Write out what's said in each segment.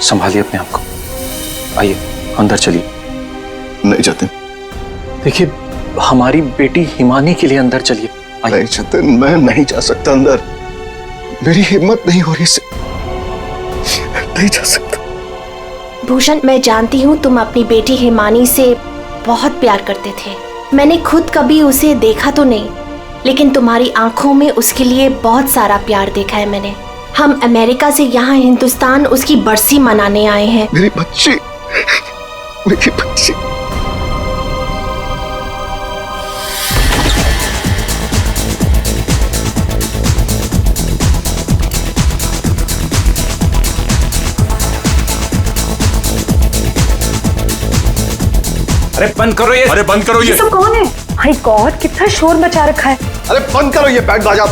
संभालिए अपने आप को। आइए अंदर चलिए। नहीं जतिन। देखिए हमारी बेटी हिमानी के लिए अंदर चलिए। नहीं जतिन, मैं नहीं जा सकता अंदर। मेरी हिम्मत नहीं हो रही से। नहीं जा सकता। भूषण, मैं जानती हूँ तुम अपनी बेटी हिमानी से बहुत प्यार करते थे। मैंने खुद कभी उसे देखा तो नहीं, लेकिन तुम्हारी आंखों में उसके लिए बहुत सारा प्यार देखा है मैंने। हम अमेरिका से यहाँ हिंदुस्तान उसकी बरसी मनाने आए हैं। मेरी बच्ची, मेरी बच्ची। अरे बंद करो ये। अरे बंद करो ये। सब कौन है? माय गॉड, कितना शोर मचा रखा है। अरे बंद करो ये बैंड बाजा।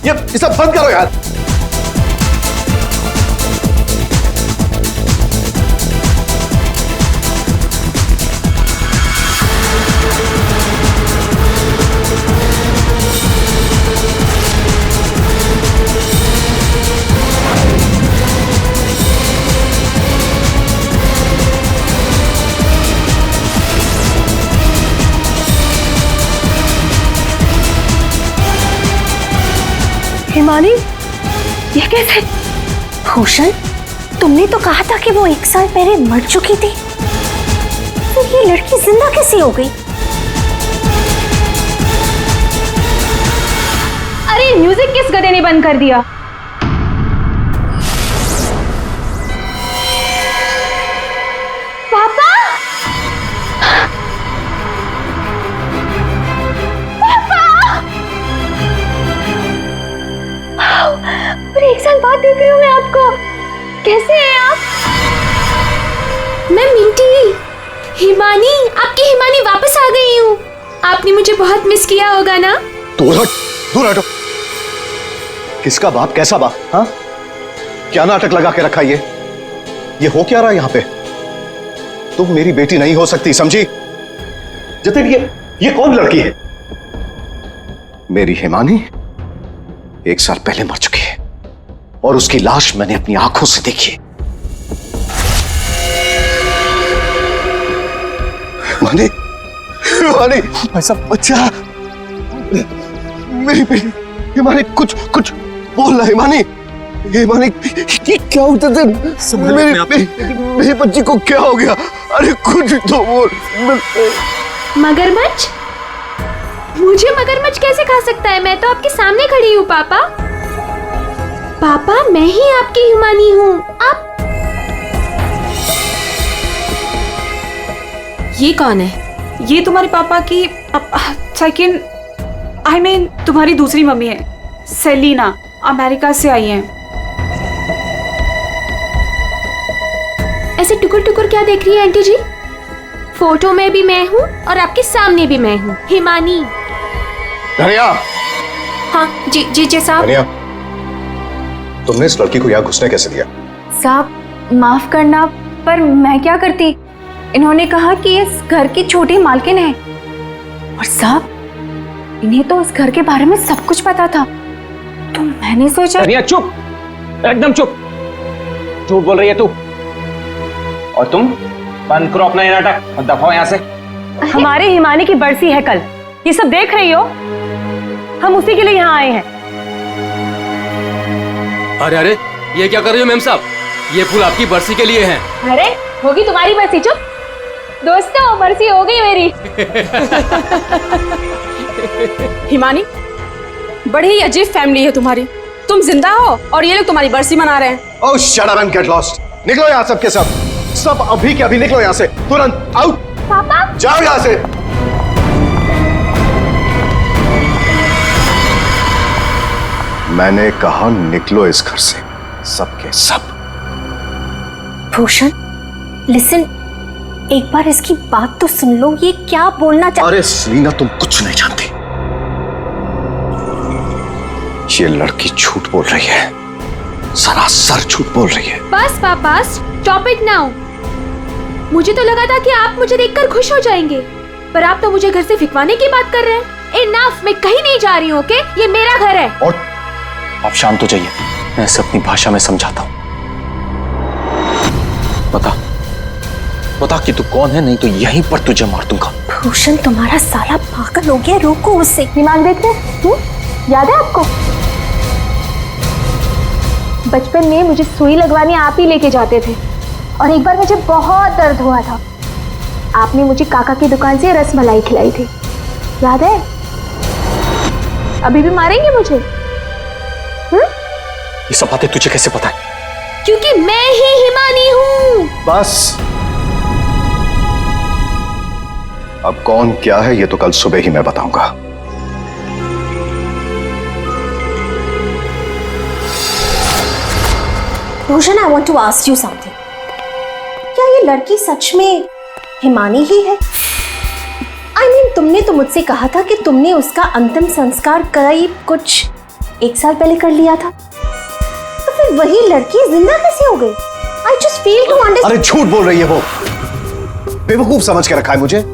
ये सब बंद करो यार। हिमानी, ये कैसे? भूषण, तुमने तो कहा था कि वो 1 साल पहले मर चुकी थी, तो ये लड़की जिंदा कैसे हो गई? अरे म्यूजिक किस गधे ने बंद कर दिया? पापा! और 1 साल बाद देख रही हूँ मैं आपको। कैसे हैं आप? मैं मिंटी, हिमानी, आपकी हिमानी वापस आ गई हूँ। आपने मुझे बहुत मिस किया होगा ना? दूर हट, दूर हटो। किसका बाप, कैसा बाप? हाँ, क्या नाटक लगा के रखा ये हो क्या रहा है यहाँ पे? तुम मेरी बेटी नहीं हो सकती, समझी? जतिन, ये कौन लड़की है? मेरी हिमानी 1 साल पहले मर चुकी है और उसकी लाश मैंने अपनी आंखों से देखी। हिमानी, हिमानी, ऐसा बच्चा, मेरी बेटी हिमानी, कुछ बोल रहा। हिमानी, हिमानी, ये क्या होता था? मेरी बच्ची को क्या हो गया? अरे कुछ तो बोल। मगरमच्छ? मुझे मगरमच्छ कैसे खा सकता है? मैं तो आपके सामने खड़ी हूँ पापा। पापा, मैं ही आपकी हिमानी हूँ। आप ये कौन है? ये तुम्हारे पापा की सेकंड, आई मीन तुम्हारी दूसरी मम्मी है, सेलिना, अमेरिका से आई हैं। ऐसे टुकुर टुकुर क्या देख रही है आंटी जी? फोटो में भी मैं हूँ और आपके सामने भी मैं हूँ, हिमानी। धनिया। हाँ जी साहब। धनिया, तुमने इस लड़की को यहाँ घुसने कैसे दिया? साहब माफ करना, पर मैं क्या करती? इन्होंने कहा कि इस घर की छोटी मालकिन है, और साहब इन्हें तो इस घर के बारे में सब कुछ पता था, तो मैंने सोचा। धनिया चुप, एकदम चुप। झूठ बोल रही है तू। और तुम बंद करो अपना ये नाटक और दफाओ यहाँ से। हमारे हिमानी की बरसी है कल, ये सब देख रही हो? हम उसी के लिए यहाँ आए हैं। अरे अरे, ये क्या कर रही हो मेम साहब? ये फूल आपकी बरसी के लिए हैं। अरे होगी तुम्हारी बरसी। चुप दोस्तों, बरसी हो गई मेरी। हिमानी, बड़ी ही अजीब फैमिली है तुम्हारी। तुम जिंदा हो और ये लोग तुम्हारी बरसी मना रहे हैं। Oh shut up and get lost. निकलो यहाँ सब के सब। सब अभी के अभी निकलो यहाँ से, तुरंत आउट। पापा, जाओ यहाँ से। मैंने कहा निकलो इस घर से, सब के सब। भूषण लिसन, एक बार इसकी बात तो सुन लो। ये क्या बोलना चाह... अरे सेलिना, तुम कुछ नहीं जानती। ये लड़की झूठ बोल रही है, सरासर झूठ बोल रही है। बस पापा, स्टॉप इट नाउ। मुझे तो लगा था कि आप मुझे देखकर खुश हो जाएंगे, पर आप तो मुझे घर से फिकवाने की बात कर रहे हैं। इनफ, मैं कहीं नहीं जा रही हूँ, ओके? ये मेरा घर है। और आप शांत हो जाइए, मैं इसे अपनी भाषा में समझाता हूँ। बता कि तू कौन है, नहीं तो यहीं पर तुझे मार दूंगा। भूषण तुम्हारा साला पागल हो गया, रोको उसे। दिमाग देखते याद है आपको? बचपन में मुझे सुई लगवाने आप ही लेके जाते थे, और एक बार मुझे बहुत दर्द हुआ था, आपने मुझे काका की दुकान से रसमलाई खिलाई थी, याद है? अभी भी मारेंगे मुझे? ये सब बातें तुझे कैसे पता है? क्योंकि मैं ही हिमानी हूँ। बस, अब कौन क्या है ये तो कल सुबह ही मैं बताऊंगा। Bhushan, I want to ask you something. क्या ये लड़की सच में हिमानी ही है? I mean, तुमने तो मुझसे कहा था कि तुमने उसका अंतिम संस्कार करीब कुछ 1 साल पहले कर लिया था, तो फिर वही लड़की जिंदा कैसे हो गई? I just fail to understand। अरे झूठ बोल रही है वो, बेवकूफ समझ के रखा है मुझे।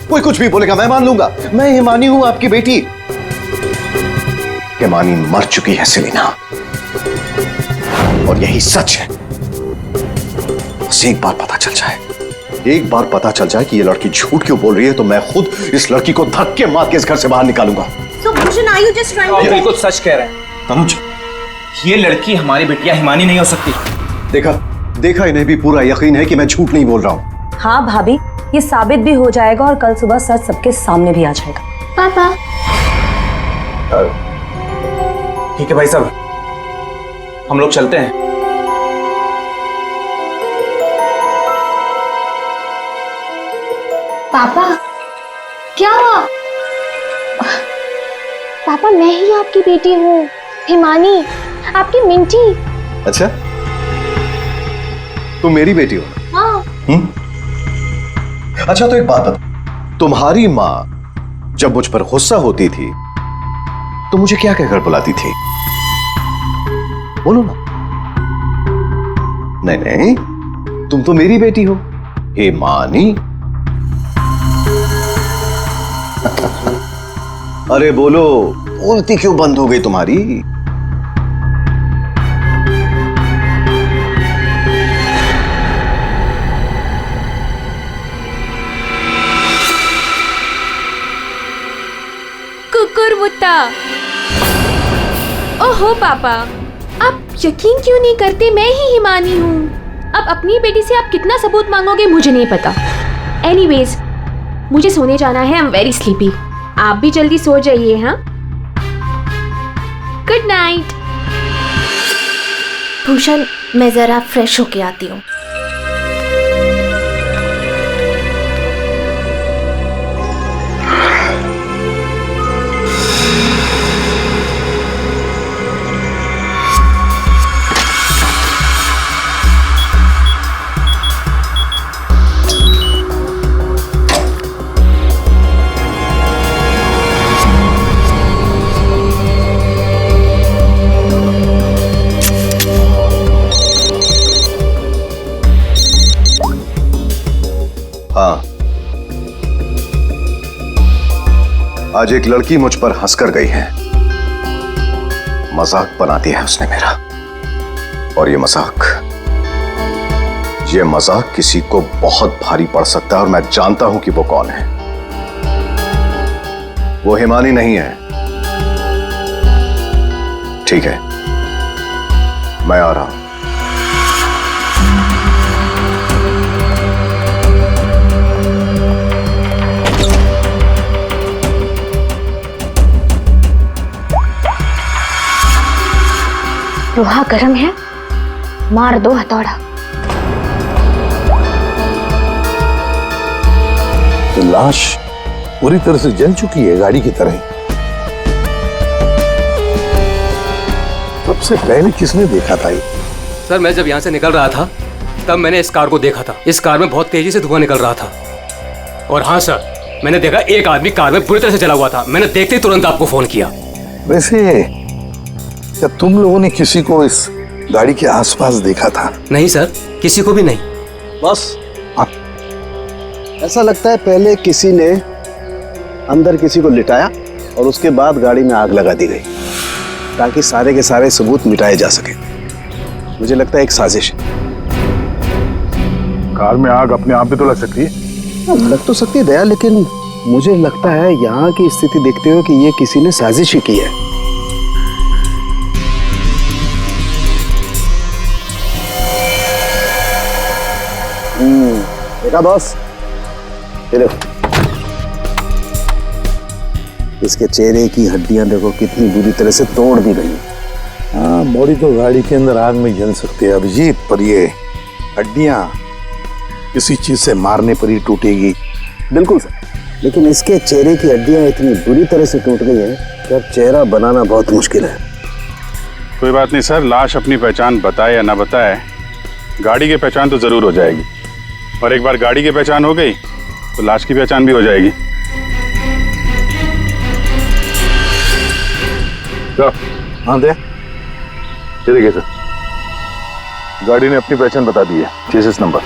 कोई कुछ भी बोलेगा मैं मान लूंगा। मैं हिमानी हूं, आपकी बेटी। हिमानी मर चुकी है सेलिना, और यही सच है। बस एक बार पता चल जाए, एक बार पता चल जाए कि ये लड़की झूठ क्यों बोल रही है, तो मैं खुद इस लड़की को धक्के मार के इस घर से बाहर निकालूंगा। So Bhushan, are you just trying to? ये बिल्कुल सच कह रहे हैं तनुज, ये लड़की हमारी बेटिया हिमानी नहीं हो सकती। देखा इन्हें भी पूरा यकीन है कि मैं झूठ नहीं बोल रहा हूं। हाँ भाभी, ये साबित भी हो जाएगा और कल सुबह सच सबके सामने भी आ जाएगा। पापा, ठीक है भाई साहब, हम लोग चलते हैं। पापा, क्या हुआ? पापा, मैं ही आपकी बेटी हूँ, हिमानी, आपकी मिंटी। अच्छा, तुम मेरी बेटी हो? हाँ। अच्छा, तो एक बात बता, तुम्हारी माँ जब मुझ पर गुस्सा होती थी तो मुझे क्या कहकर बुलाती थी? बोलो ना। नहीं नहीं, तुम तो मेरी बेटी हो, हिमानी। अरे बोलो, बोलती क्यों बंद हो गई तुम्हारी? कुकुरमुत्ता। ओहो पापा, आप यकीन क्यों नहीं करते मैं ही हिमानी हूँ? अब अपनी बेटी से आप कितना सबूत मांगोगे मुझे नहीं पता। एनीवेज, मुझे सोने जाना है, आई एम वेरी स्लीपी। आप भी जल्दी सो जाइए। हाँ, गुड नाइट। भूषण, मैं जरा फ्रेश होके आती हूँ। आज एक लड़की मुझ पर हंसकर गई है, मजाक बना दिया है उसने मेरा, और ये मजाक किसी को बहुत भारी पड़ सकता है, और मैं जानता हूं कि वो कौन है। वो हिमानी नहीं है। ठीक है, मैं आ रहा हूं। लोहा गर्म है, मार दो हथौड़ा। तो लाश पूरी तरह से जल चुकी है, गाड़ी की तरह। सबसे पहले किसने देखा था ये? सर, मैं जब यहाँ से निकल रहा था तब मैंने इस कार को देखा था। इस कार में बहुत तेजी से धुआं निकल रहा था। और हाँ सर, मैंने देखा एक आदमी कार में पूरी तरह से जला हुआ था। मैंने देखते ही तुरंत आपको फोन किया। वैसे क्या तुम लोगों ने किसी को इस गाड़ी के आसपास देखा था? नहीं सर, किसी को भी नहीं। बस ऐसा लगता है पहले किसी ने अंदर किसी को लिटाया और उसके बाद गाड़ी में आग लगा दी गई, ताकि सारे के सारे सबूत मिटाए जा सके। मुझे लगता है एक साजिश है। कार में आग अपने आप भी तो लग सकती है। लग तो सकती है दया, लेकिन मुझे लगता है यहाँ की स्थिति देखते हुए कि ये किसी ने साजिश ही की है। देखा बॉस, ये देखो, इसके चेहरे की हड्डियां देखो कितनी बुरी तरह से तोड़ दी गई। हाँ, बॉडी तो गाड़ी के अंदर आग में जल सकती है अभिजीत, पर ये हड्डियां किसी चीज से मारने पर ही टूटेगी। बिल्कुल सर, लेकिन इसके चेहरे की हड्डियां इतनी बुरी तरह से टूट गई हैं कि अब चेहरा बनाना बहुत मुश्किल है। कोई बात नहीं सर, लाश अपनी पहचान बताए या ना बताए, गाड़ी की पहचान तो जरूर हो जाएगी। और एक बार गाड़ी की पहचान हो गई तो लाश की पहचान भी हो जाएगी। हाँ दे, ये देखिए सर, गाड़ी ने अपनी पहचान बता दी है, चेसिस नंबर।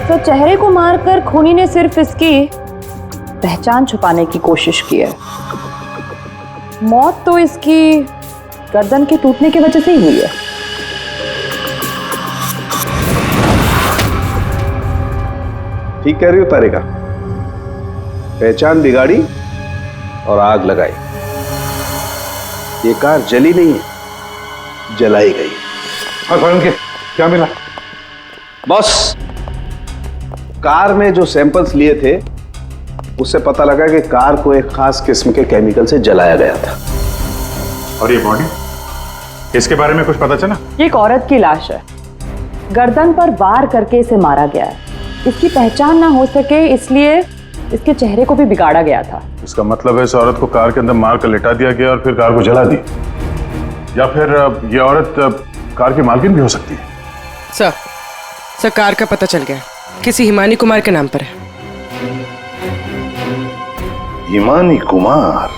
तो चेहरे को मारकर खूनी ने सिर्फ इसकी पहचान छुपाने की कोशिश की है। मौत तो इसकी गर्दन के टूटने की वजह से ही हुई है। ठीक कह रही हो तारिका, पहचान बिगाड़ी और आग लगाई। ये कार जली नहीं है, जलाई गई। क्या मिला बॉस? कार में जो सैंपल्स लिए थे उससे पता लगा कि कार को एक खास किस्म के केमिकल से जलाया गया था। और ये बॉडी, इसके बारे में कुछ पता चला? ये एक औरत की लाश है, गर्दन पर वार करके इसे मारा गया है। इसकी पहचान ना हो सके इसलिए इसके चेहरे को भी बिगाड़ा गया था। इसका मतलब है इस औरत को कार के अंदर मार कर लिटा दिया गया और फिर कार को जला दी, या फिर ये औरत कार की मालकिन भी हो सकती है। सर कार का पता चल गया, किसी हिमानी कुमार के नाम पर है। हिमानी कुमार?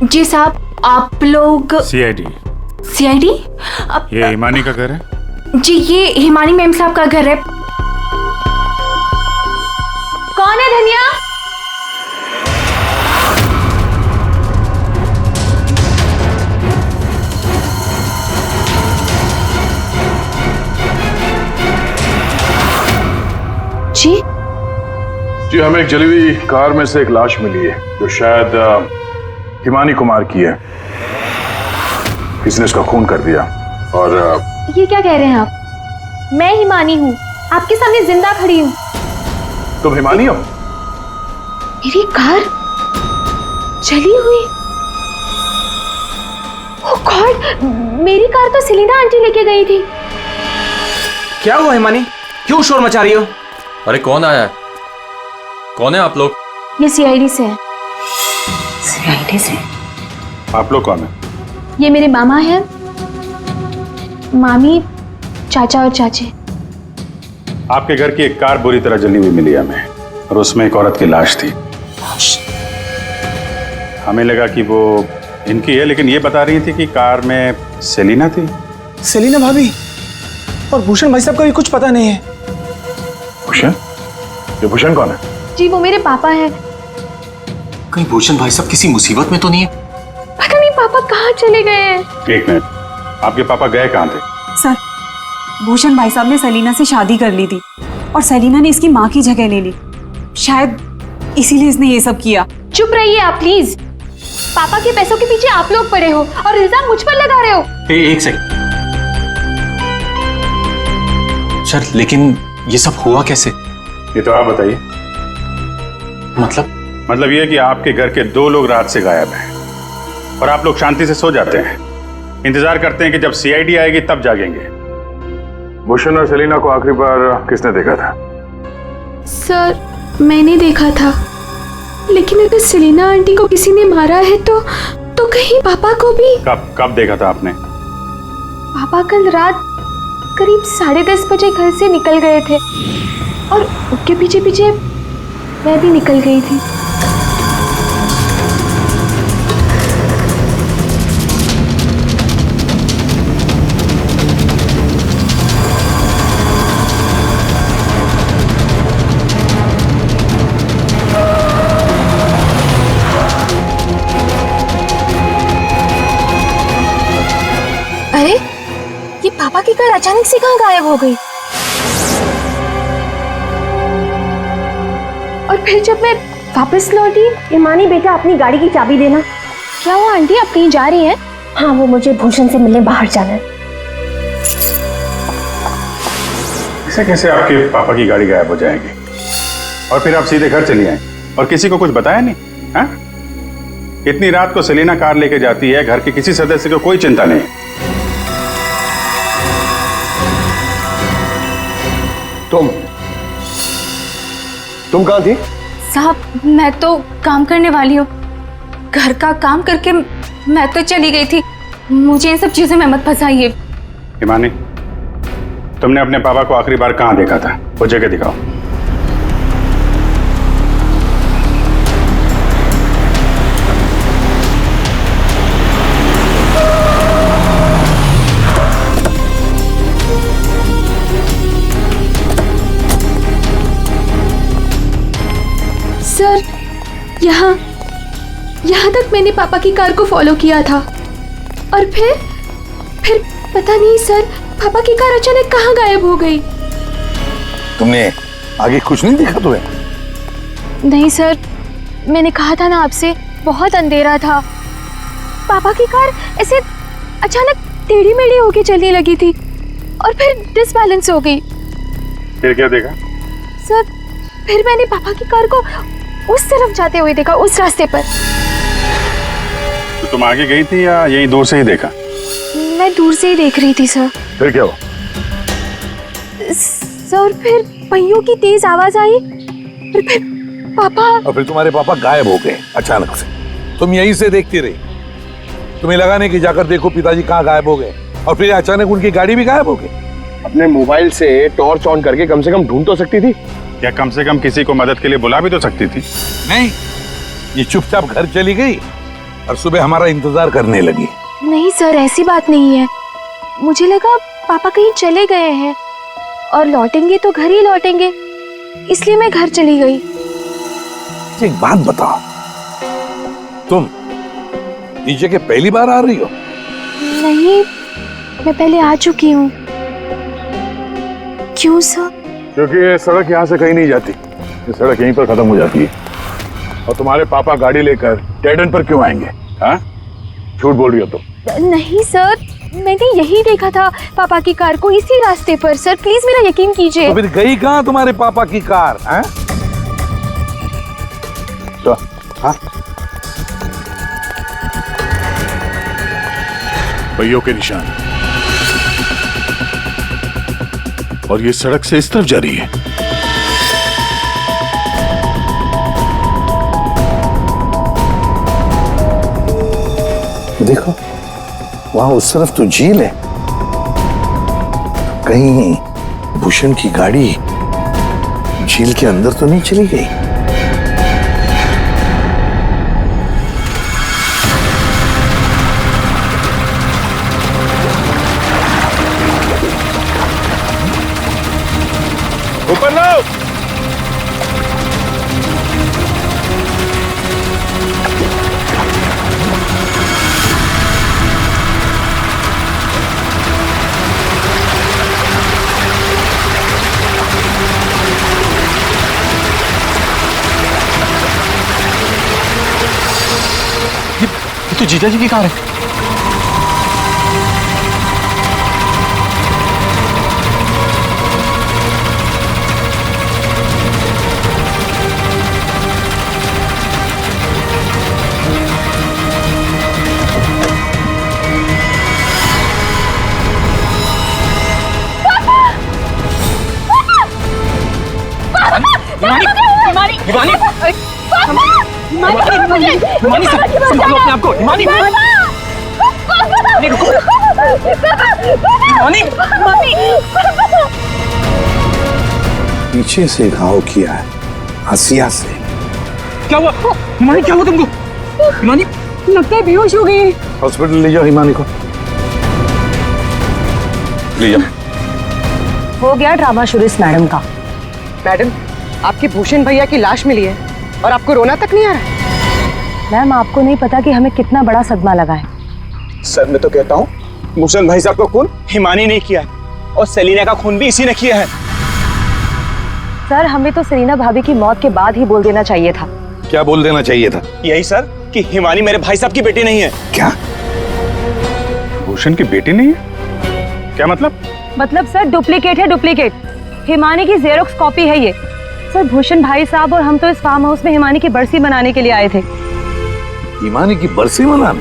जी साहब, आप लोग सीआईडी? सीआईडी? ये हिमानी का घर है? जी, ये हिमानी मैम साहब का घर है। कौन है धनिया? जी, हमें एक जली हुई कार में से एक लाश मिली है जो शायद हिमानी कुमार की है। किसी ने उसका खून कर दिया। और ये क्या कह रहे हैं आप? मैं हिमानी हूँ, आपके सामने जिंदा खड़ी हूँ। तुम हिमानी हो? मेरी कार जली हुई? ओह गॉड, मेरी कार तो सेलिना आंटी लेके गई थी। क्या हुआ हिमानी, क्यों शोर मचा रही हो? अरे कौन आया है? कौन है आप लोग? ये सीआईडी से है। सीआईडी से? आप लोग कौन है? ये मेरे मामा हैं, मामी, चाचा और चाची। आपके घर की एक कार बुरी तरह जली हुई मिली हमें, और उसमें एक औरत की लाश थी। हमें लगा कि वो इनकी है, लेकिन ये बता रही थी कि कार में सेलिना थी। सेलिना भाभी और भूषण भाई साहब का भी कुछ पता नहीं है। भूषण? ये भूषण कौन है? जी, वो मेरे पापा हैं। कहीं भूषण भाई साहब किसी मुसीबत में तो नहीं है? पता नहीं पापा कहाँ चले गए हैं। एक मिनट, आपके पापा गए कहाँ थे? सर, भूषण भाई साहब ने सेलिना से शादी कर ली थी और सेलिना ने इसकी माँ की जगह ले ली। शायद इसीलिए इसने ये सब किया। चुप रहिए आप प्लीज। पापा के पैसों के पीछे आप लोग पड़े हो और इल्जाम मुझ पर लगा रहे हो। एक सेकंड सर, लेकिन ये सब हुआ कैसे? ये तो आप बताइए। मतलब ये कि आपके घर के 2 लोग रात से गायब हैं और आप लोग शांति से सो जाते हैं, इंतजार करते हैं कि जब सीआईडी आएगी तब जागेंगे। भूषण और सेलिना को आखिरी बार किसने देखा था? सर, मैंने देखा था, लेकिन अगर सेलिना आंटी को किसी ने मारा है तो कहीं पापा को भी। कब देखा था आपने? पापा कल रात करीब 10:30 बजे घर से निकल गए थे और उनके पीछे पीछे मैं भी निकल गई थी। अचानक से कहाँ गायब हो गई? और फिर जब मैं वापस लौटी, हिमानी बेटा अपनी गाड़ी की चाबी देना। क्या हुआ आंटी, आप कहीं जा रही हैं? हाँ, वो मुझे भूषण से मिलने बाहर जाना है। ऐसे कैसे आपके पापा की गाड़ी गायब हो जाएगी और फिर आप सीधे घर चली आए और किसी को कुछ बताया नहीं? हाँ? इतनी रात को सेलिना कार लेके जाती है, घर के किसी सदस्य को कोई चिंता नहीं। तुम कहाँ थी? साहब, मैं तो काम करने वाली हूँ। घर का काम करके मैं तो चली गई थी। मुझे इन सब चीजों में मत फंसाइए। हिमानी, तुमने अपने पापा को आखिरी बार कहाँ देखा था? वो जगह दिखाओ। सर, यहाँ तक मैंने पापा की कार को फॉलो किया था और फिर पता नहीं सर, पापा की कार अचानक कहाँ गायब हो गई। तुमने आगे कुछ नहीं देखा तुम्हें? नहीं सर, मैंने कहा था ना आपसे, बहुत अंधेरा था। पापा की कार ऐसे अचानक टेढ़ी मेढ़ी होके चलने लगी थी और फिर डिसबैलेंस हो गई। फिर क्या देखा? सर, फिर मैंने पापा की कार को उस तरफ जाते हुए देखा, उस रास्ते पर। तो तुम आगे गई थी या यहीं दूर से ही देखा? मैं दूर से ही देख रही थी सर। फिर क्या हुआ? सर, फिर पहियों की तेज आवाज आई और फिर पापा। और फिर तुम्हारे पापा गायब हो गए अचानक से। तुम यहीं से देखती रही। तुम्हें लगा नहीं कि जाकर देखो पिताजी कहाँ गायब हो गए, और फिर अचानक उनकी गाड़ी भी गायब हो गई। अपने मोबाइल से टॉर्च ऑन करके कम से कम ढूंढ तो सकती थी। क्या कम से कम किसी को मदद के लिए बुला भी तो सकती थी? नहीं, ये चुपचाप घर चली गई और सुबह हमारा इंतजार करने लगी। नहीं सर, ऐसी बात नहीं है। मुझे लगा पापा कहीं चले गए हैं और लौटेंगे तो घर ही लौटेंगे, इसलिए मैं घर चली गई। एक बात बताओ, तुम नीचे के पहली बार आ रही हो? नहीं, मैं पहले आ चुकी हूँ। क्यों सर? क्योंकि ये सड़क यहाँ से कहीं नहीं जाती, ये सड़क यहीं पर खत्म हो जाती है। और तुम्हारे पापा गाड़ी लेकर डेड एंड पर क्यों आएंगे? हाँ, झूठ बोल रही हो तुम। नहीं सर, मैंने यही देखा था पापा की कार को, इसी रास्ते पर। सर प्लीज मेरा यकीन कीजिए। तो फिर गई कहाँ तुम्हारे पापा की कार? हैं? तो हाँ, पहियों के निशान, और ये सड़क से इस तरफ जा रही है। देखो वहां उस तरफ तो झील है। कहीं भूषण की गाड़ी झील के अंदर तो नहीं चली गई? ऊपर लो। ये तो जीजा जी की कार है। हिमानी, हिमानी संभालो अपने आप को। हिमानी, रुको। हिमानी, पीछे से घाव किया है, हसिया से। क्या हुआ हिमानी? क्या हुआ तुमको? हिमानी लगता है बेहोश हो गई। हॉस्पिटल ले जाओ हिमानी को, ले जाओ। हो गया ड्रामा शुरू इस मैडम का। मैडम, आपकी भूषण भैया की लाश मिली है और आपको रोना तक नहीं आ रहा? मैम, आपको नहीं पता कि हमें कितना बड़ा सदमा लगा है। सर मैं तो कहता हूँ भूषण भाई साहब को खून हिमानी नहीं किया है। और सेलिना का खून भी इसी ने किया है। सर, हमें तो सेलिना भाभी की मौत के बाद ही बोल देना चाहिए था। क्या बोल देना चाहिए था? यही सर कि हिमानी मेरे भाई साहब की बेटी नहीं है। क्या? भूषण की बेटी नहीं है? क्या मतलब? मतलब सर, डुप्लीकेट है, डुप्लीकेट। हिमानी की जेरोक्स कॉपी है ये। सर, भूषण भाई साहब और हम तो इस फार्म हाउस में हिमानी की बरसी मनाने के लिए आए थे। हिमानी की बरसी मनाने?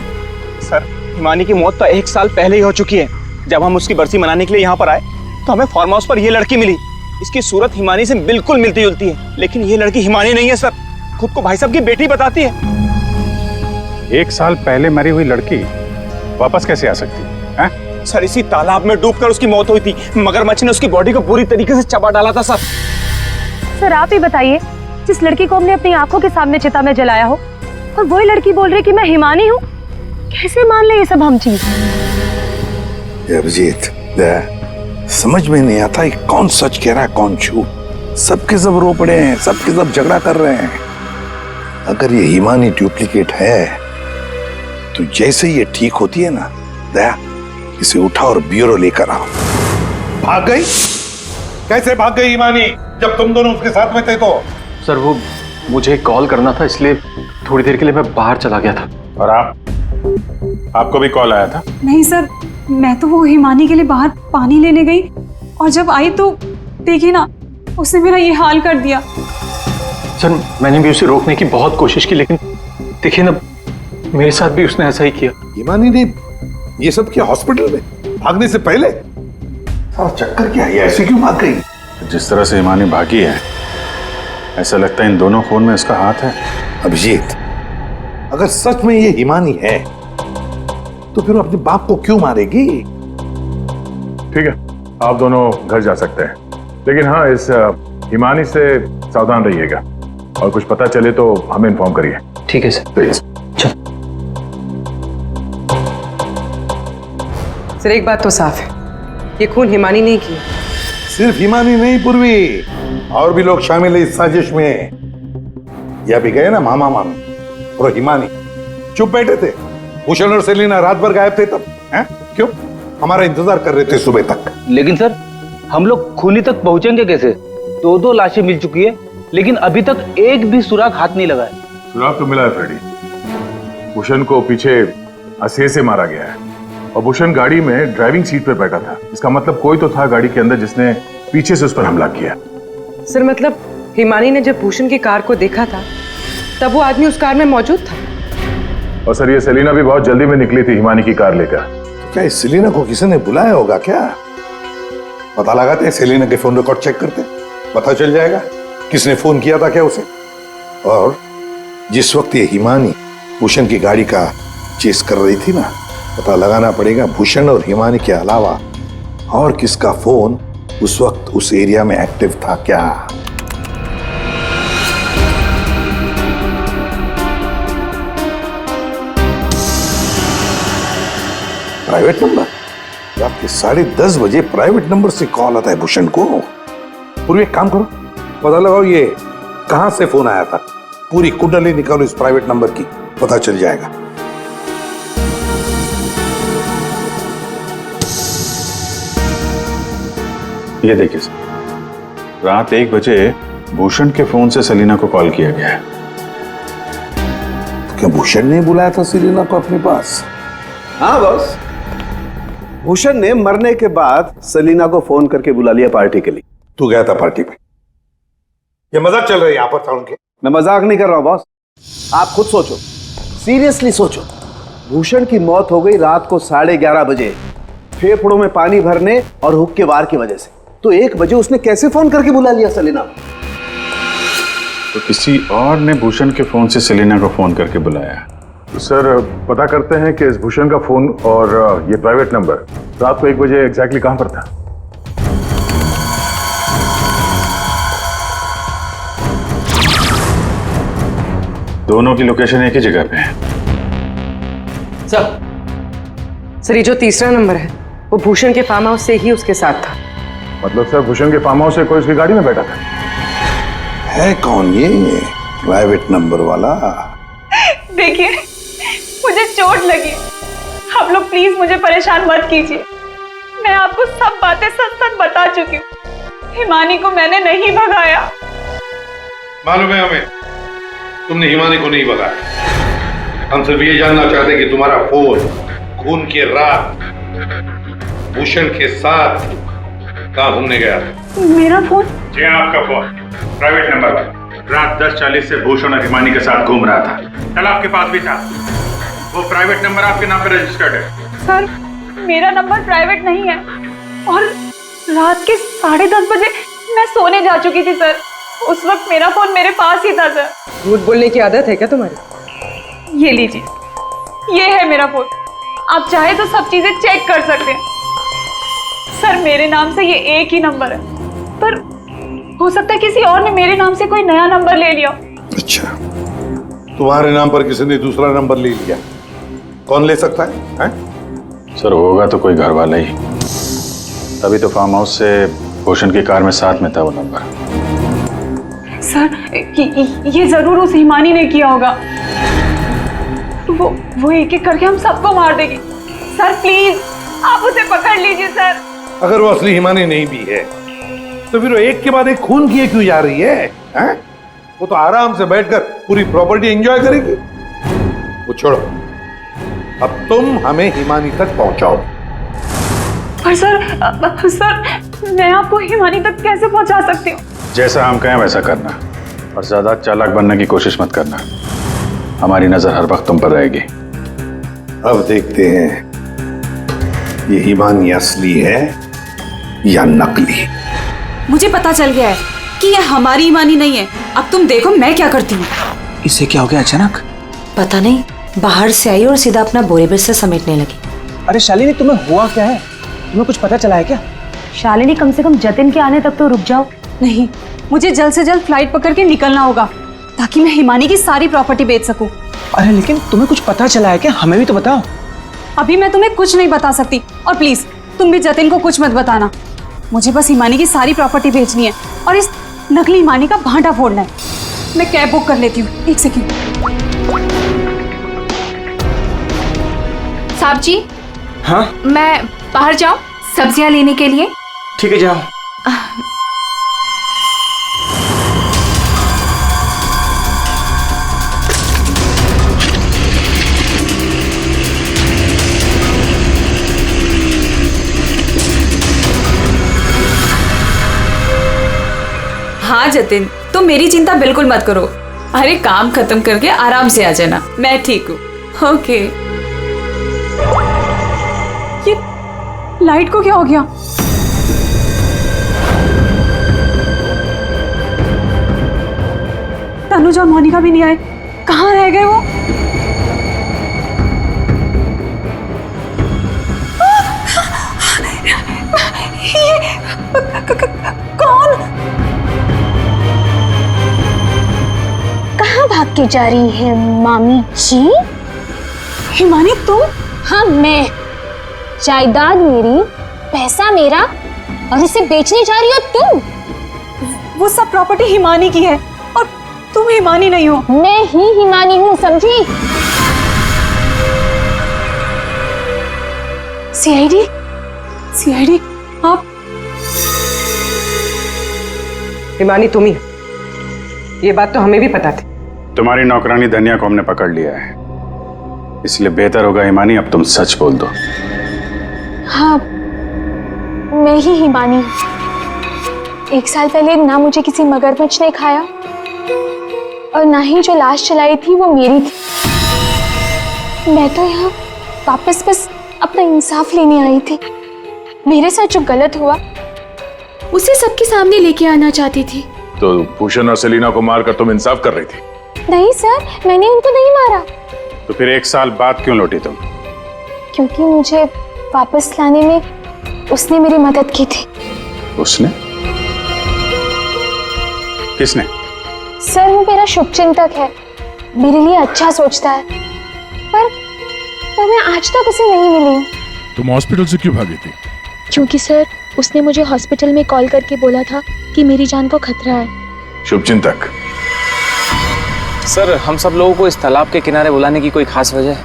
सर, हिमानी की मौत तो 1 साल पहले ही हो चुकी है। जब हम उसकी बरसी मनाने के लिए यहाँ पर आए तो हमें फार्म हाउस पर ये लड़की मिली। इसकी सूरत हिमानी से बिल्कुल मिलती जुलती है, लेकिन ये लड़की हिमानी नहीं है सर, खुद को भाई साहब की बेटी बताती है। 1 साल पहले मरी हुई लड़की वापस कैसे आ सकती है? सर, इसी तालाब में डूबकर उसकी मौत हुई थी। मगरमच्छ ने उसकी बॉडी को पूरी तरीके से चबा डाला था सर। सर, आप ही बताइए, जिस लड़की को हमने अपनी आंखों के सामने चिता में जलाया हो, और वही लड़की बोल रही कि मैं हिमानी हूँ। कैसे मान ले ये सब हम चीज? अभिजीत, समझ में नहीं आता कि कौन सच कह रहा है कौन झूठ। सबके सब रो पड़े हैं, सबके सब झगड़ा कर रहे हैं। अगर ये हिमानी डुप्लीकेट है तो जैसे ये ठीक होती है ना, दया इसे उठा और ब्यूरो लेकर आओ। भाग गई? कैसे भाग गई हिमानी जब तुम दोनों उसके साथ में थे? तो सर, वो मुझे कॉल करना था, इसलिए थोड़ी देर के लिए मैं बाहर चला गया था। और आपको भी कॉल आया था? नहीं सर, मैं तो वो हिमानी के लिए बाहर पानी लेने गई और जब आई तो देखिए ना, उसने मेरा ये हाल कर दिया। सर, मैंने भी उसे रोकने की बहुत कोशिश की, लेकिन देखिए ना, मेरे साथ भी उसने ऐसा ही किया। हिमानी ने ये सब किया हॉस्पिटल में भागने से पहले? सारा चक्कर क्या है? ऐसे क्यों भाग गई? जिस तरह से हिमानी भागी है, ऐसा लगता है इन दोनों खून में इसका हाथ है। अभिजीत, अगर सच में ये हिमानी है तो फिर वो अपने बाप को क्यों मारेगी? ठीक है, आप दोनों घर जा सकते हैं, लेकिन हाँ, इस हिमानी से सावधान रहिएगा और कुछ पता चले तो हमें इन्फॉर्म करिए। ठीक है सर। प्लीज। सर, एक बात तो साफ है, ये खून हिमानी ने किया। सिर्फ हिमानी नहीं पूर्वी, और भी लोग शामिल है इस साजिश में। यह भी गए ना मामा मामी और हिमानी चुप बैठे थे। भूषण और सेलिना रात भर गायब थे तब, हैं? क्यों? हमारा इंतजार कर रहे थे सुबह तक। लेकिन सर, हम लोग खूनी तक पहुंचेंगे कैसे? 2 लाशें मिल चुकी है, लेकिन अभी तक एक भी सुराग हाथ नहीं लगा है। सुराग तो मिला है फ्रेडी। भूषण को पीछे असेर से मारा गया है और भूषण गाड़ी में ड्राइविंग सीट पर बैठा था। इसका मतलब कोई तो था गाड़ी के अंदर जिसने पीछे से उस पर हमला किया। सर, मतलब हिमानी ने जब भूषण की कार को देखा था तब वो आदमी उस कार में मौजूद था। और सर, ये सेलिना भी बहुत जल्दी में निकली थी हिमानी की कार लेकर। तो क्या इस सेलिना को किसी ने बुलाया होगा क्या? पता लगाते हैं, सेलिना के फोन रिकॉर्ड चेक करते हैं, पता चल जाएगा किसने फोन किया था क्या उसे। और जिस वक्त ये हिमानी भूषण की गाड़ी का चेस कर रही थी ना, पता लगाना पड़ेगा भूषण और हिमानी के अलावा और किसका फोन उस वक्त उस एरिया में एक्टिव था क्या। Private number? रात के 10:30 बजे प्राइवेट नंबर से कॉल आता है भूषण को। पूरी एक काम करो, पता लगाओ ये कहां से फोन आया था। पूरी कुंडली निकालो इस प्राइवेट नंबर की, पता चल जाएगा। ये देखिए सर, रात 1 बजे भूषण के फोन से सेलिना को कॉल किया गया है। तो क्या भूषण ने बुलाया था सेलिना को अपने पास? हाँ बॉस, भूषण ने मरने के बाद सेलिना को फोन करके बुला लिया पार्टी के लिए। तू गया था पार्टी में? ये मजाक चल रही है यहाँ पर था उनके? मैं मजाक नहीं कर रहा हूं बॉस, आप खुद सोचो, सीरियसली सोचो। भूषण की मौत हो गई रात को 11:30 बजे, फेफड़ों में पानी भरने और हुक्के के वार की वजह से। तो 1 बजे उसने कैसे फोन करके बुला लिया सेलिना? तो किसी और ने भूषण के फोन से सेलिना को फोन करके बुलाया। तो सर, पता करते हैं कि इस भूषण का फोन और ये प्राइवेट नंबर रात को 1 बजे एग्जैक्टली कहां पर था। दोनों की लोकेशन एक ही जगह पे है। सर, ये जो तीसरा नंबर है वो भूषण के फार्म हाउस से ही उसके साथ था। मतलब सर, भूषण के फार्म हाउस से कोई उसकी गाड़ी में बैठा था। है कौन ये प्राइवेट नंबर वाला? देखिए, मुझे चोट लगी, आप लोग प्लीज मुझे परेशान मत कीजिए। मैं आपको सब बातें सच सच बता चुकी हूँ। हिमानी को मैंने नहीं भगाया। मालूम है हमें, तुमने हिमानी को नहीं भगाया। हम सिर्फ ये जानना चाहते हैं कि तुम्हारा फोन खून की रात भूषण के साथ कहाँ घूमने गया था। मेरा फोन? जी हाँ, आपका फोन प्राइवेट नंबर पर रात 10:40 से भूषण और हिमानी के साथ घूम रहा था। कल आपके पास भी था। वो प्राइवेट नंबर आपके नाम पर रजिस्टर्ड है। सर, मेरा नंबर प्राइवेट नहीं है और रात के 10:30 बजे मैं सोने जा चुकी थी सर। उस वक्त मेरा फोन मेरे पास ही था सर। झूठ बोलने की आदत है क्या तुम्हारी? ये लीजिए, ये है मेरा फोन। आप चाहे तो सब चीजें चेक कर सकते हैं। सर, मेरे नाम से ये एक ही नंबर है, पर हो सकता है किसी और ने मेरे नाम से कोई नया नंबर ले लिया। अच्छा, तुम्हारे नाम पर किसी ने दूसरा नंबर ले लिया? कौन ले सकता है? सर, होगा तो कोई घर वाला ही। तभी तो फार्म हाउस से भूषण की कार में साथ में था वो नंबर। सर, ये जरूर उस हिमानी ने किया होगा। वो एक एक करके हम सबको मार देगी। सर प्लीज, आप उसे पकड़ लीजिए सर। अगर वो असली हिमानी नहीं भी है तो फिर वो एक के बाद एक खून किए क्यों जा रही है? वो तो आराम से बैठकर पूरी प्रॉपर्टी एंजॉय करेगी। वो छोड़ो, अब तुम हमें हिमानी तक पहुंचाओ। पर सर, मैं आपको हिमानी तक कैसे पहुंचा सकती हूँ? जैसा हम कहें वैसा करना और ज्यादा चालाक बनने की कोशिश मत करना। हमारी नजर हर वक्त तुम पर रहेगी। अब देखते हैं ये हिमानी असली है या नकली। मुझे पता चल गया है कि ये हमारी हिमानी नहीं है। अब तुम देखो मैं क्या करती हूँ। इससे क्या हो गया अचानक? पता नहीं, बाहर से आई और सीधा अपना बोरे बिस्तर समेटने लगी। अरे शालिनी, तुम्हें हुआ क्या है? तुम्हें कुछ पता चला है क्या? शालिनी, कम से कम जतिन के आने तक तो रुक जाओ। नहीं, मुझे जल्द से जल्द फ्लाइट पकड़ के निकलना होगा ताकि मैं हिमानी की सारी प्रॉपर्टी बेच सकूं। अरे लेकिन तुम्हें कुछ पता चला है क्या? हमें भी तो बताओ। अभी मैं तुम्हें कुछ नहीं बता सकती और प्लीज तुम भी जतिन को कुछ मत बताना। मुझे बस हिमानी की सारी प्रॉपर्टी बेचनी है और इस नकली हिमानी का भांटा फोड़ना है। मैं कैब बुक कर लेती हूँ, एक सेकेंड। साहब जी, हाँ, मैं बाहर जाऊं सब्जियां लेने के लिए? ठीक है, जाओ। हाँ जतिन, तुम मेरी चिंता बिल्कुल मत करो। अरे काम खत्म करके आराम से आ जाना, मैं ठीक हूँ। ओके। ये लाइट को क्या हो गया? तनुज और मोनिका भी नहीं आए, कहाँ रह गए वो? कौन? कहाँ भाग के जा रही है मामी जी? हिमानी तुम? हाँ मैं। जायदाद मेरी, पैसा मेरा, और इसे बेचने जा रही हो तुम? वो सब प्रॉपर्टी हिमानी की है और तुम हिमानी नहीं हो। मैं ही हिमानी हूँ, समझी? सीआईडी? सीआईडी आप? हिमानी तुम ही, ये बात तो हमें भी पता थी। तुम्हारी नौकरानी धनिया को हमने पकड़ लिया है, इसलिए बेहतर होगा हिमानी अब तुम सच बोल दो। हाँ, मैं ही हिमानी हूँ। 1 साल पहले ना मुझे किसी मगरमच्छ ने खाया और ना ही जो लाश चलाई थी वो मेरी थी। मैं तो यहाँ वापस बस अपना इंसाफ लेने आई थी। मेरे साथ जो गलत हुआ उसे सबके सामने लेके आना चाहती थी। तो भूषण और सेलिना को मारकर तुम इंसाफ कर रही थी? नहीं सर, मैंने उनको नहीं मारा। तो फिर 1 साल बाद क्यों लौटी तुम? क्योंकि मुझे वापस लाने में उसने मेरी मदद की थी। उसने? किसने? सर वो मेरा शुभचिंतक है, मेरे लिए अच्छा सोचता है, पर मैं आज तक उसे नहीं मिली हूँ। तुम हॉस्पिटल से क्यों भागी थी? क्योंकि सर उसने मुझे हॉस्पिटल में कॉल करके बोला था कि मेरी जान को खतरा है। शुभचिंतक? सर, हम सब लोगों को इस तालाब के किनारे बुलाने की कोई खास वजह है?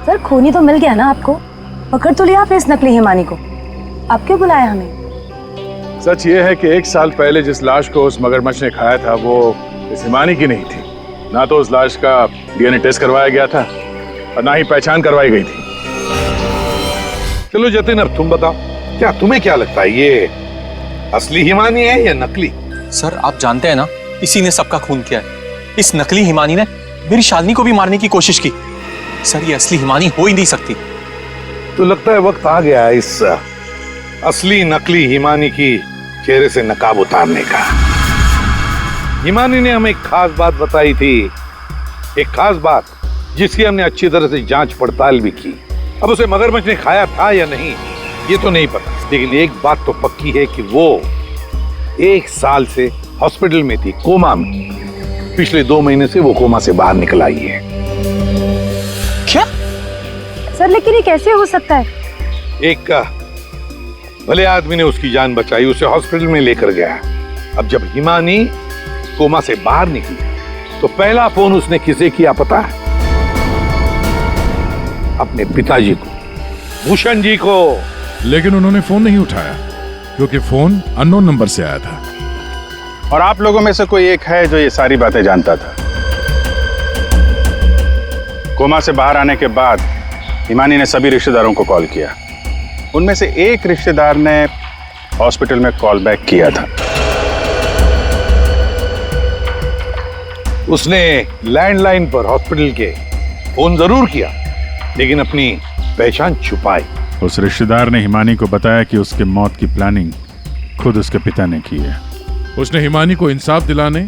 सर खूनी तो मिल गया ना आपको, पकड़ तो लिया आपने इस नकली हिमानी को। अब क्यों बुलाया हमें? सच ये है कि 1 साल पहले जिस लाश को उस मगरमच्छ ने खाया था वो इस हिमानी की नहीं थी। ना तो उस लाश का डीएनए टेस्ट करवाया गया था और ना ही पहचान करवाई गई थी। चलो जतिन, अब तुम बताओ, क्या तुम्हें क्या लगता है, ये असली हिमानी है या नकली? सर आप जानते हैं ना, इसी ने सबका खून किया है। इस नकली हिमानी ने मेरी शालिनी को भी मारने की कोशिश की। सर ये असली हिमानी हो ही नहीं सकती। तो लगता है वक्त आ गया इस असली नकली हिमानी की चेहरे से नकाब उतारने का। हिमानी ने हमें एक खास बात बताई थी, एक खास बात जिसकी हमने अच्छी तरह से जांच पड़ताल भी की। अब उसे मगरमच्छ ने खाया था या नहीं ये तो नहीं पता, लेकिन एक बात तो पक्की है कि वो 1 साल से हॉस्पिटल में थी, कोमा में। पिछले 2 महीने से वो कोमा से बाहर निकल आई है। क्या? सर लेकिन ये कैसे हो सकता है? एक भले आदमी ने उसकी जान बचाई, उसे हॉस्पिटल में लेकर गया। अब जब हिमानी कोमा से बाहर निकली तो पहला फोन उसने किसे किया पता है? अपने पिताजी को, भूषण जी को। लेकिन उन्होंने फोन नहीं उठाया क्योंकि फोन अननोन नंबर से आया था। और आप लोगों में से कोई एक है जो ये सारी बातें जानता था। कोमा से बाहर आने के बाद हिमानी ने सभी रिश्तेदारों को कॉल किया। उनमें से एक रिश्तेदार ने हॉस्पिटल में कॉल बैक किया था। उसने लैंडलाइन पर हॉस्पिटल के फोन जरूर किया, लेकिन अपनी पहचान छुपाई। उस रिश्तेदार ने हिमानी को बताया कि उसके मौत की प्लानिंग खुद उसके पिता ने की है। उसने हिमानी को इंसाफ दिलाने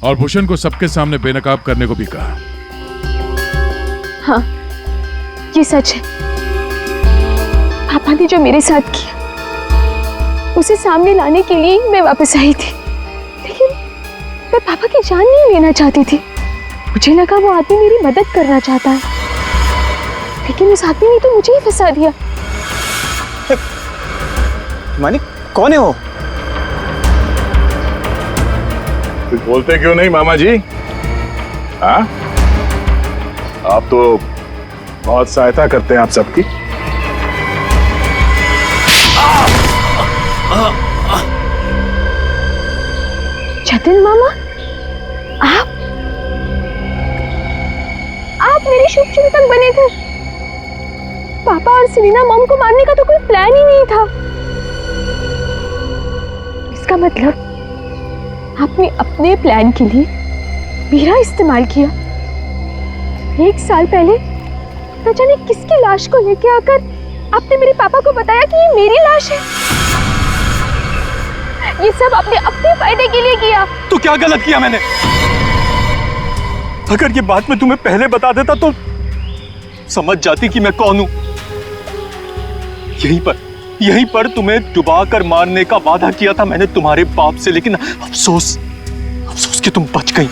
और भूषण को सबके सामने बेनकाब करने को भी कहा। हाँ, ये सच है। पापा ने जो मेरे साथ किया उसे सामने लाने के लिए मैं वापस आई थी, लेकिन मैं पापा की जान नहीं लेना चाहती थी। मुझे लगा वो आदमी मेरी मदद करना चाहता है, लेकिन उस आदमी ने तो मुझे ही फंसा दिया। हिमानी कौन है वो? कुछ बोलते क्यों नहीं मामा जी? हाँ, आप तो बहुत सहायता करते हैं आप सबकी। जतिन मामा, आप मेरे शुभ चिंतक बने थे। पापा और सेलिना मॉम को मारने का तो कोई प्लान ही नहीं था। इसका मतलब आपने अपने प्लान के लिए मेरा इस्तेमाल किया। 1 साल पहले न जाने किसकी लाश को लेके आकर आपने मेरे पापा को बताया कि ये मेरी लाश है। ये सब आपने अपने फायदे के लिए किया। तो क्या गलत किया मैंने? अगर ये बात मैं तुम्हें पहले बता देता तो समझ जाती कि मैं कौन हूं। यहीं पर तुम्हें डुबा कर मारने का वादा किया था मैंने तुम्हारे बाप से, लेकिन अफसोस कि तुम बच गई।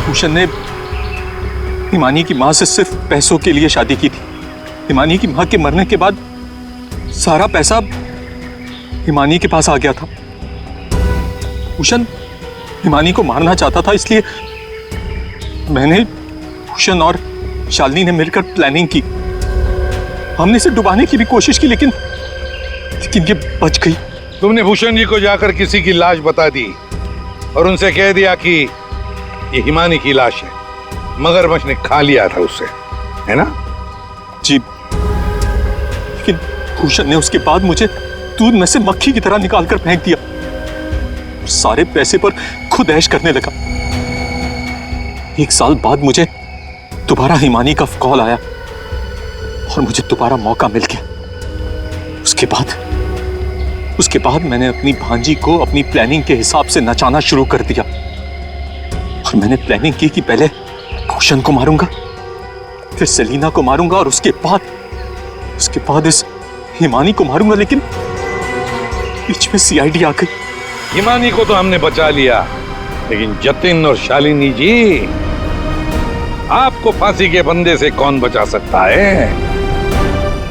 भूषण ने हिमानी की मां से सिर्फ पैसों के लिए शादी की थी। हिमानी की मां के मरने के बाद सारा पैसा हिमानी के पास आ गया था। भूषण हिमानी को मारना चाहता था, इसलिए मैंने, भूषण और शालिनी ने मिलकर प्लानिंग की। हमने इसे डुबाने की भी कोशिश की, लेकिन ये बच गई। तुमने भूषण जी को जाकर किसी की लाश बता दी और उनसे कह दिया कि ये हिमानी की लाश है, मगरमच्छ ने खा लिया था उससे, है ना? जी, लेकिन भूषण ने उसके बाद मुझे दूध में से मक्खी की तरह निकालकर फेंक दिया और सारे पैसे पर खुद ऐश करने लगा। 1 साल बाद मुझे दोबारा हिमानी का कॉल आया और मुझे दोबारा मौका मिल गया। उसके बाद मैंने अपनी भांजी को अपनी प्लानिंग के हिसाब से नचाना शुरू कर दिया और मैंने प्लानिंग की कि पहले भूषण को मारूंगा, फिर सेलिना को मारूंगा और उसके बाद इस हिमानी को मारूंगा, लेकिन बीच में सीआईडी आ गई। हिमानी को तो हमने बचा लिया, लेकिन जतिन और शालिनी जी, आपको फांसी के बंदे से कौन बचा सकता है?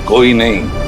कोई नहीं।